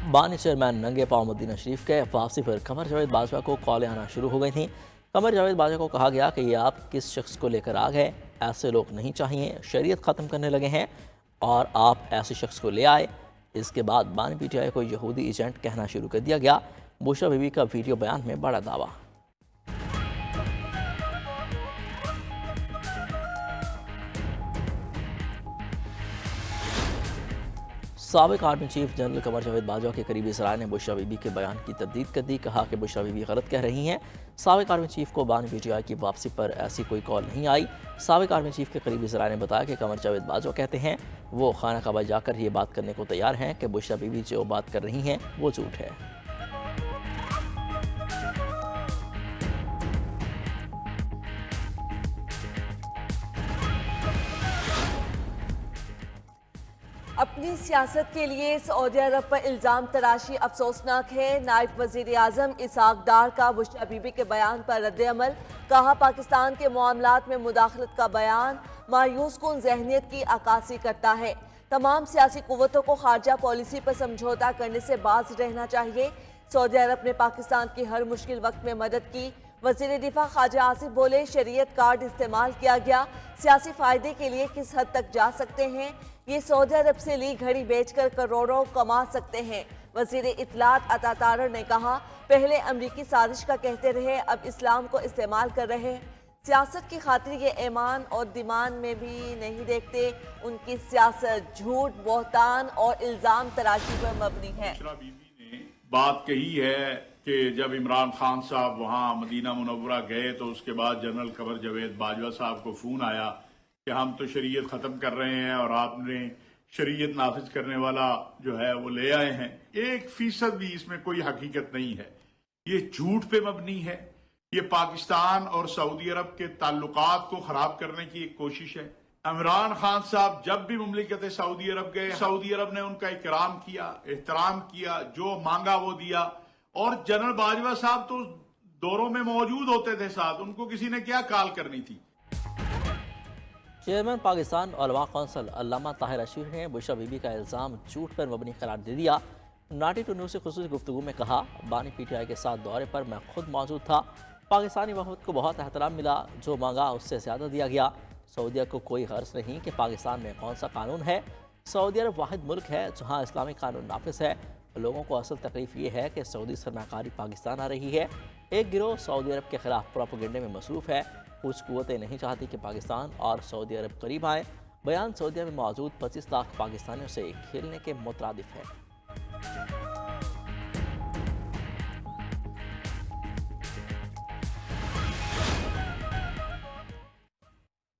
बानी चेयरमैन नंगे पाँव मदीना शरीफ के वापसी पर कमर जावेद बाजवा को कॉलें आना शुरू हो गई थीं। कमर जावेद बाजवा को कहा गया कि ये आप किस शख्स को लेकर आ गए, ऐसे लोग नहीं चाहिए, शरीयत ख़त्म करने लगे हैं और आप ऐसे शख्स को ले आए। इसके बाद बानी पीटीआई को यहूदी एजेंट कहना शुरू कर दिया गया। बुशरा बीबी का वीडियो बयान में बड़ा दावा। साबिक army chief general Qamar Javed Bajwa के करीबी सराय ने बुशरा बीबी के बयान की तब्दील कर दी। कहा कि बुशरा बीबी गलत कह रही हैं। साबिक आर्मी चीफ को बानी पीटीआई की वापसी पर ऐसी कोई कॉल नहीं आई। साबिक आर्मी चीफ के करीबी सराय ने बताया कि कमर जावेद बाजवा कहते हैं वो खाना काबा जाकर ये बात करने को तैयार हैं कि बुशरा बीबी जो बात कर रही हैं वो झूठ है। अपनी सियासत के लिए सऊदी अरब पर इल्ज़ाम तराशी अफसोसनाक है। नायब वज़ीर आज़म इसहाक डार का बुशरा बीबी के बयान पर रद्द-ए-अमल। कहा, पाकिस्तान के मामलात में मुदाखलत का बयान मायूस कुन जहनियत की अक्कासी करता है। तमाम सियासी कुव्वतों को खारजा पॉलिसी पर समझौता करने से बाज रहना चाहिए। सऊदी अरब ने पाकिस्तान की हर मुश्किल वक्त में मदद की। वज़ीर दिफा ख्वाजा आसिफ बोले, शरीयत कार्ड इस्तेमाल किया गया, सियासी फायदे के लिए किस हद तक जा सकते हैं, ये सऊदी अरब से ली घड़ी बेचकर करोड़ों कमा सकते हैं। वज़ीर इत्तलात अता तारर ने कहा, पहले अमरीकी साजिश का कहते रहे, अब इस्लाम को इस्तेमाल कर रहे हैं। सियासत की खातिर ये ईमान और दिमान में भी नहीं देखते। उनकी सियासत झूठ, बहतान और इल्ज़ाम तराशी पर मबनी है। बीबी ने बात कही है कि जब इमरान खान साहब वहाँ मदीना मुनव्वरा गए तो उसके बाद जनरल कमर जावेद बाजवा साहब को फोन आया कि हम तो शरीयत ख़त्म कर रहे हैं और आपने शरीयत नाफिज करने वाला जो है वो ले आए हैं। 1% भी इसमें कोई हकीकत नहीं है, ये झूठ पे मबनी है। ये पाकिस्तान और सऊदी अरब के ताल्लुकात को खराब करने की एक कोशिश है। इमरान खान साहब जब भी मुमलिकत सऊदी अरब गए, सऊदी अरब ने उनका इकराम किया, एहतराम किया, जो मांगा वो दिया। और जनरल बाजवा साहब तो दौरों में मौजूद होते थे साथ, उनको किसी ने क्या कॉल करनी थी। चेयरमैन पाकिस्तान उलमा कौंसिल अल्लामा ताहिर अशीर ने बुशरा बीबी का इल्ज़ाम झूठ पर मबनी करार दे दिया। 92 न्यूज़ से खुसूसी गुफ्तगू में कहा, बानी पीटीआई के साथ दौरे पर मैं खुद मौजूद था। पाकिस्तानी वफद को बहुत एहतराम मिला, जो मांगा उससे ज़्यादा दिया गया। सऊदी अरब को कोई गर्ज नहीं कि पाकिस्तान में कौन सा कानून है। सऊदी अरब वाहिद मुल्क है जहाँ इस्लामी कानून नाफिज है। लोगों को असल तकलीफ ये है कि सऊदी सरमाकारी पाकिस्तान आ रही है। एक गिरोह सऊदी अरब के खिलाफ प्रोपेगेंडे में मसरूफ़ है। कुछ कुव्वतें नहीं चाहती कि पाकिस्तान और सऊदी अरब करीब आए। बयान सऊदी में मौजूद 25 लाख पाकिस्तानियों से खेलने के मुतरादिफ है।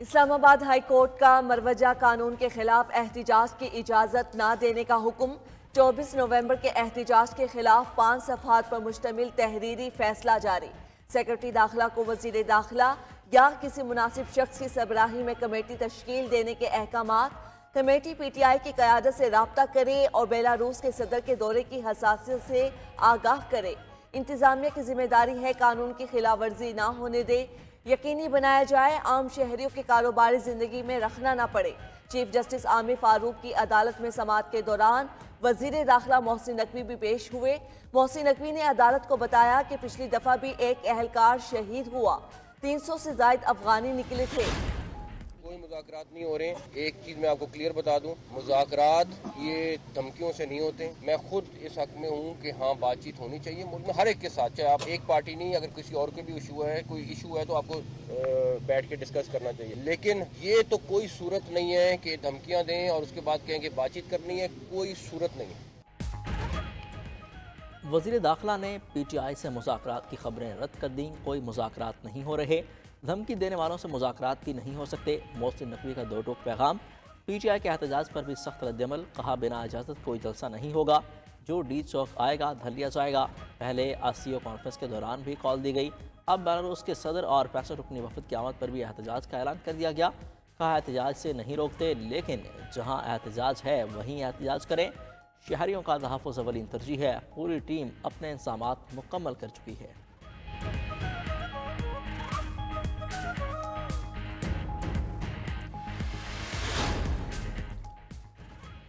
इस्लामाबाद हाई कोर्ट का मरवजा कानून के खिलाफ एहतिजाज की इजाज़त न देने का हुक्म। 24 नवंबर के एहतिजाज के खिलाफ 5 सफ़हात पर मुश्तमिल तहरीरी फैसला जारी। सेक्रेटरी दाखिला को वज़ीर दाखिला या किसी मुनासिब शख्स की सरबराही में कमेटी तश्कील देने के अहकामात। कमेटी पीटीआई की क़यादत से राब्ता करे और बेलारूस के सदर के दौरे की हसासियत से आगाह करे। इंतज़ामिया की जिम्मेदारी है कानून की खिलाफ वर्जी ना होने दे, यकीनी बनाया जाए आम शहरियों के कारोबारी जिंदगी में रखना ना पड़े। चीफ जस्टिस आमिर फारूक की अदालत में समाअत के दौरान वजीर दाखिला मोहसिन नकवी भी पेश हुए। मोहसिन नकवी ने अदालत को बताया कि पिछली दफा भी एक अहलकार शहीद हुआ, 300 से ज्यादा अफगानी निकले थे। कोई मुज़ाकरात नहीं हो रहे। एक चीज़ मैं आपको क्लियर बता दूं, मुज़ाकरात ये धमकियों से नहीं होते। मैं खुद इस हक में हूँ कि हाँ, बातचीत होनी चाहिए मुल्क में हर एक के साथ, चाहे आप एक पार्टी नहीं, अगर किसी और के भी इशू है, कोई इशू है तो आपको बैठ के डिस्कस करना चाहिए। लेकिन ये तो कोई सूरत नहीं है कि धमकियाँ दें और उसके बाद कहें कि बातचीत करनी है, कोई सूरत नहीं है। वज़ीर दाखिला ने पीटीआई से मुज़ाकरात की खबरें रद्द कर दी। कोई मुज़ाकरात नहीं हो रहे, धमकी देने वालों से मुज़ाकरात भी नहीं हो सकते। मोहसिन नकवी का दो टोक पैगाम। पीटीआई के एहतजाज पर भी सख्त रद्दमल। कहा, बिना इजाज़त कोई जलसा नहीं होगा, जो डी चौक आएगा धर लिया जाएगा। पहले आसियो कॉन्फ्रेंस के दौरान भी कॉल दी गई। अब बेलारूस के सदर और पैंसठ रुकनी वफद की आमद पर भी एहतजाज का ऐलान कर दिया गया। कहा, एहतजाज से नहीं रोकते, लेकिन जहाँ एहतजाज है वहीं एहतजाज करें। शहरियों का तहफ़्फ़ुज़ अव्वलीन तरजीह है। पूरी टीम अपने इंतज़ामात मुकम्मल कर चुकी है।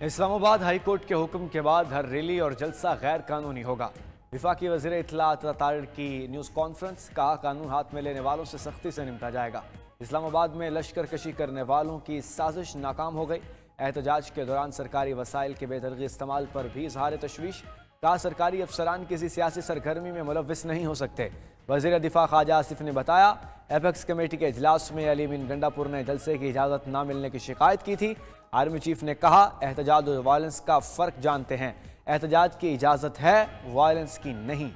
इस्लामाबाद हाई कोर्ट के हुक्म के बाद हर रैली और जलसा गैर कानूनी होगा। वफाकी वज़ीर इत्तलात तारिड़ की न्यूज़ कॉन्फ्रेंस, कहा कानून हाथ में लेने वालों से सख्ती से निपटा जाएगा। इस्लामाबाद में लश्कर कशी करने वालों की साजिश नाकाम हो गई। एहतजाज के दौरान सरकारी वसाइल के बेदरगी इस्तेमाल पर भी इजहार तशवीश, कहा सरकारी अफसरान किसी सियासी सरगर्मी में मुलव्विस नहीं हो सकते। वज़ीर दिफा ख्वाजा आसिफ ने बताया एपेक्स कमेटी के इजलास में अली बिन गंडापुर ने जलसे की इजाज़त न मिलने की शिकायत की थी। आर्मी चीफ ने कहा एहतजाज और वायलेंस का फ़र्क जानते हैं, एहतजाज की इजाज़त है, वायलेंस की नहीं।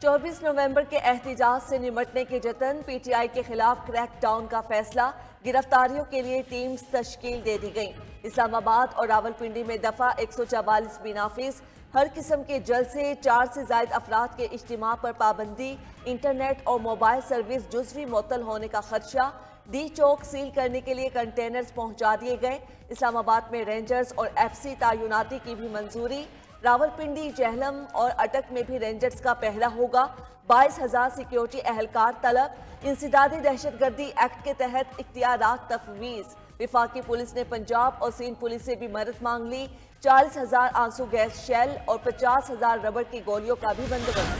चौबीस नवंबर के एहतजाज से निमटने के जतन, पीटीआई के खिलाफ क्रैकडाउन का फैसला, गिरफ्तारियों के लिए टीम्स तश्कील दे दी गई। इस्लामाबाद और रावलपिंडी में दफा 144 भी नाफिज, हर किस्म के जलसे, 4 से ज्यादा अफराद के इज्तिमा पर पाबंदी, इंटरनेट और मोबाइल सर्विस जुज़वी मुअत्तल होने का खदशा, डी चौक सील करने के लिए कंटेनर्स पहुंचा दिए गए। इस्लामाबाद में रेंजर्स और एफसी तायुनाती की भी मंजूरी। रावलपिंडी, जहलम और अटक में भी रेंजर्स का पहरा होगा। 22,000 सिक्योरिटी एहलकार तलब। इंसदादी दहशतगर्दी एक्ट के तहत इख्तियारात तफवीज़। विफाकी पुलिस ने पंजाब और सिंध पुलिस से भी मदद मांग ली। 40,000 आंसू गैस शेल और 50,000 रबड़ की गोलियों का भी बंदोबस्त।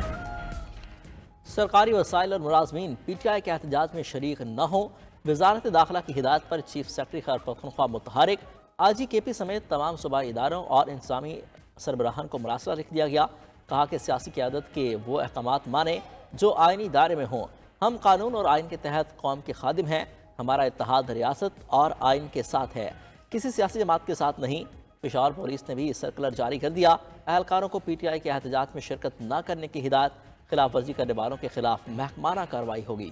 सरकारी वसाइल और मुलाजमीन पीटीआई के एहतजाज में शरीक न हो, वजारत दाखिला की हिदायत पर चीफ सेक्रेटरी खैर पख्तूनख्वा मुतहरिक। IGKP समेत तमाम सूबाई इदारों और इंतजामी सरबराहान को मुरासला लिख दिया गया। कहा कि सियासी क़यादत के वो अहकामात माने जो आइनी दायरे में हों। हम कानून और आइन के तहत कौम के खादिम हैं। हमारा इत्तेहाद रियासत और आइन के साथ है, किसी सियासी जमात के साथ नहीं। पेशावर पुलिस ने भी सर्कुलर जारी कर दिया। एहलकारों को पीटीआई के एहतजाज में शिरकत न करने की हिदायत। खिलाफ वर्जी करने वालों के खिलाफ महकमाना कार्रवाई होगी।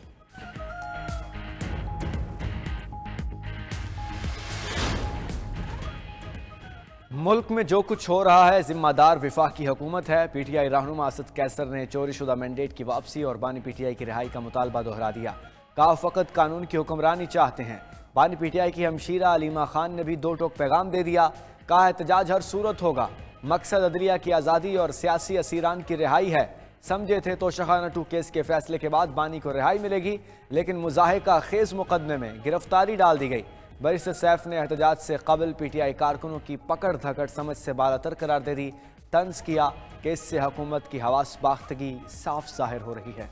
मुल्क में जो कुछ हो रहा है जिम्मेदार वफाकी हुकूमत है। पीटीआई रहनुमा असद कैसर ने चोरी शुदा मैंडेट की वापसी और बानी पीटीआई की रिहाई का मुतालबा दोहरा दिया। कहा फ़कत कानून की हुक्मरानी चाहते हैं। बानी पीटीआई की हमशीरा अलीमा खान ने भी दो टोक पैगाम दे दिया। कहा एहतजाज हर सूरत होगा, मकसद अदलिया की आज़ादी और सियासी असीरान की रिहाई है। समझे थे तो शहाना 2 केस के फैसले के बाद बानी को रिहाई मिलेगी, लेकिन मुजाहिका खेज मुकदमे में गिरफ्तारी डाल दी गई। बैरिस्टर सैफ ने एहतजाज से कबल पीटीआई कारकुनों की पकड़ धकड़ समझ से बालातर करार दे दी। तंज किया कि इससे हुकूमत की हवास बाख्तगी साफ जाहिर हो रही है।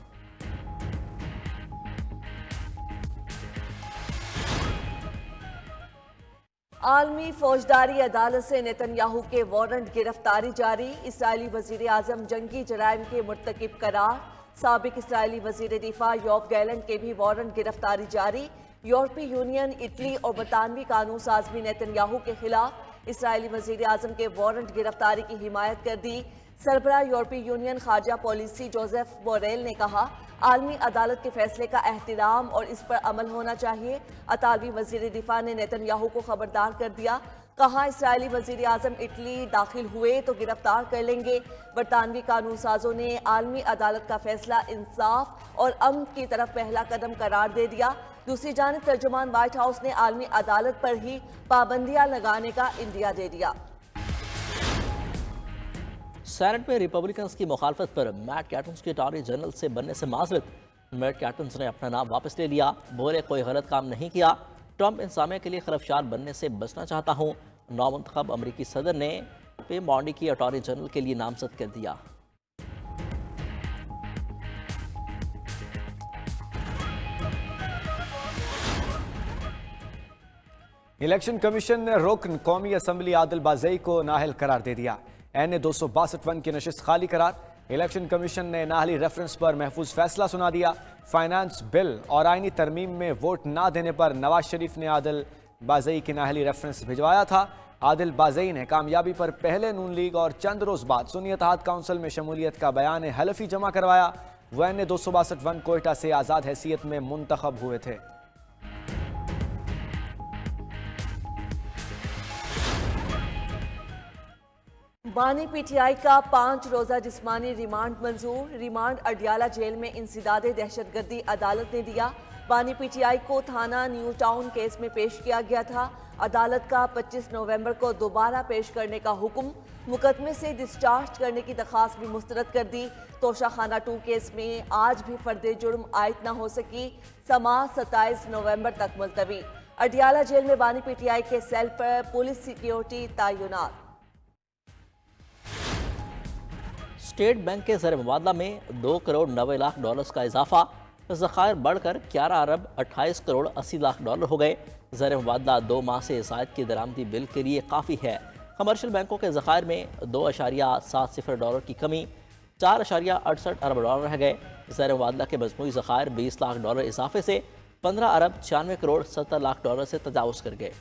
आलमी फौजदारी अदालत से नेतन्याहू के वारंट गिरफ्तारी जारी। इसराइली वजीर आजम जंगी जराइम के मुर्तकिब करार। साबिक इसराइली वजीर दिफा योव गैलेंट के भी वारंट गिरफ्तारी जारी। यूरोपीय यूनियन, इटली और बरतानवी कानून साज भी नेतन्याहू के खिलाफ इसराइली वजीर आजम के वारंट गिरफ्तारी की हिमायत कर दी। सरबराह यूरोपीय यूनियन खारजा पॉलिसी जोसेफ बोरेल ने कहा आलमी अदालत के फैसले का एहतराम और इस पर अमल होना चाहिए। अतालवी वजीर दिफा ने नेतन्याहू को खबरदार कर दिया। कहा इसराइली वजीर आजम इटली दाखिल हुए तो गिरफ्तार कर लेंगे। बरतानवी कानून साजों ने आलमी अदालत का फैसला इंसाफ और अमन की तरफ पहला कदम करार दे दिया। दूसरी जानिब तर्जुमान व्हाइट हाउस ने आलमी अदालत पर ही पाबंदियां लगाने का इंदिया दे दिया। सेनेट में रिपब्लिकन्स की मुखालफत पर मैट कैटन्स के अटॉर्नी जनरल से बनने से माजरत। मैट कैटन्स ने अपना नाम वापस ले लिया। बोले कोई गलत काम नहीं किया। ट्रंप इंसामिया के लिए खरफशार बनने से बचना चाहता हूँ। नौमुंतखब अमरीकी सदर ने पे मॉन्डी की अटॉर्नी जनरल के लिए नामजद कर दिया। इलेक्शन कमीशन ने रुकन कौमी असम्बली आदिल बाज़ई को नाहल करार दे दिया। NA 262 की नशिस्त खाली करार। इलेक्शन कमीशन ने नाहली रेफरेंस पर महफूज फैसला सुना दिया। फाइनेंस बिल और आइनी तरमीम में वोट ना देने पर नवाज शरीफ ने आदिल बाज़ई की नाहली रेफरेंस भिजवाया था। आदिल बाज़ई ने कामयाबी पर पहले नून लीग और चंद रोज बाद सुन्नी इत्तेहाद काउंसिल में शमूलियत का बयान हलफी जमा करवाया। वह NA 262 कोयटा से आज़ाद हैसियत में मुंतखब हुए थे। बानी पीटीआई का 5 रोजा जिस्मानी रिमांड मंजूर। रिमांड अडियाला जेल में इंसदादे दहशतगर्दी अदालत ने दिया। बानी पीटीआई को थाना न्यू टाउन केस में पेश किया गया था। अदालत का 25 नवंबर को दोबारा पेश करने का हुक्म, मुकदमे से डिस्चार्ज करने की दरखास्त भी मुस्तरद कर दी। तोशाखाना 2 केस में आज भी फर्दे जुर्म आयद न हो सकी, समाअत 27 नवंबर तक मुलतवी। अडियाला जेल में बानी पीटीआई के सेल पर पुलिस सिक्योरिटी तैनात। स्टेट बैंक के ज़र मुबादला में 2 करोड़ 90 लाख डॉलर्स का इजाफा, ज़खायर बढ़कर 11 अरब 28 करोड़ 80 लाख डॉलर हो गए। ज़र मुबादला 2 माह से ज़ायद की दरामदी बिल के लिए काफ़ी है। कमर्शियल बैंकों के ज़खायर में 2.70 डॉलर की कमी, 4.68 अरब डॉलर रह गए। ज़र मुबादला के मजमूई ज़खायर 20 लाख डॉलर इजाफे से 15 अरब 96 करोड़ 70 लाख डॉलर से तजावुज़ कर गए।